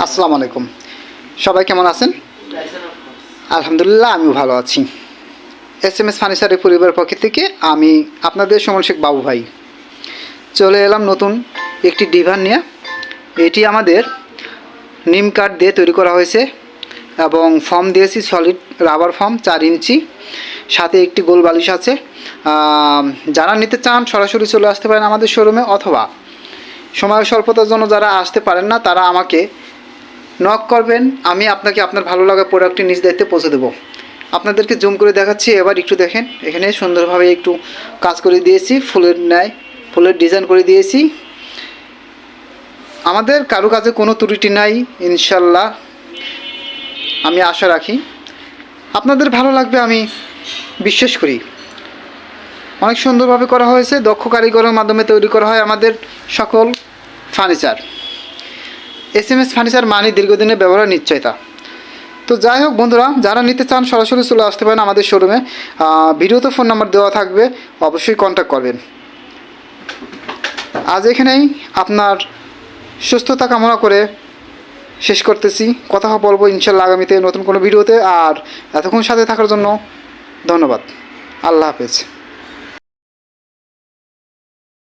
আসসালামু আলাইকুম। সবাই কেমন আছেন? আলহামদুলিল্লাহ, আমিও ভালো আছি। এস ফার্নিচারের পরিবারের পক্ষ থেকে আমি আপনাদের সুমন শেখ বাবু ভাই চলে এলাম নতুন একটি ডিভান নিয়ে। এটি আমাদের নিম কাঠ দিয়ে তৈরি করা হয়েছে এবং ফর্ম দিয়েছি সলিড রাবার ফর্ম 4 ইঞ্চি, সাথে একটি গোল বালিশ আছে। যারা নিতে চান সরাসরি চলে আসতে পারেন আমাদের শোরুমে, অথবা সময় স্বল্পতার জন্য যারা আসতে পারেন না তারা আমাকে নক করবেন, আমি আপনাকে আপনার ভালো লাগা প্রোডাক্টটি নিজ দায়িত্বে পৌঁছে দেবো। আপনাদেরকে জুম করে দেখাচ্ছি, এবার একটু দেখেন। এখানে সুন্দরভাবে একটু কাজ করে দিয়েছি, ফুলের ন্যায় ফুলের ডিজাইন করে দিয়েছি। আমাদের কারুকাজে কোনো ত্রুটি নাই ইনশাল্লাহ, আমি আশা রাখি আপনাদের ভালো লাগবে, আমি বিশ্বাস করি। অনেক সুন্দরভাবে করা হয়েছে, দক্ষ কারিগরের মাধ্যমে তৈরি করা হয় আমাদের সকল ফার্নিচার। এস ফার্নিচার মানে দীর্ঘদিনের ব্যবহার নিশ্চয়তা। তো যাই হোক বন্ধুরা, যারা নিতে চান সরাসরি চলে আসতে পারেন আমাদের শোরুমে। ভিডিওতে ফোন নাম্বার দেওয়া থাকবে, অবশ্যই কন্ট্যাক্ট করবেন। আজ এখানেই আপনার সুস্থতা কামনা করে শেষ করতেছি। কথা বলবো ইনশাল্লাহ আগামীতে নতুন কোনো ভিডিওতে। আর এতক্ষণ সাথে থাকার জন্য ধন্যবাদ। আল্লাহ হাফেজ।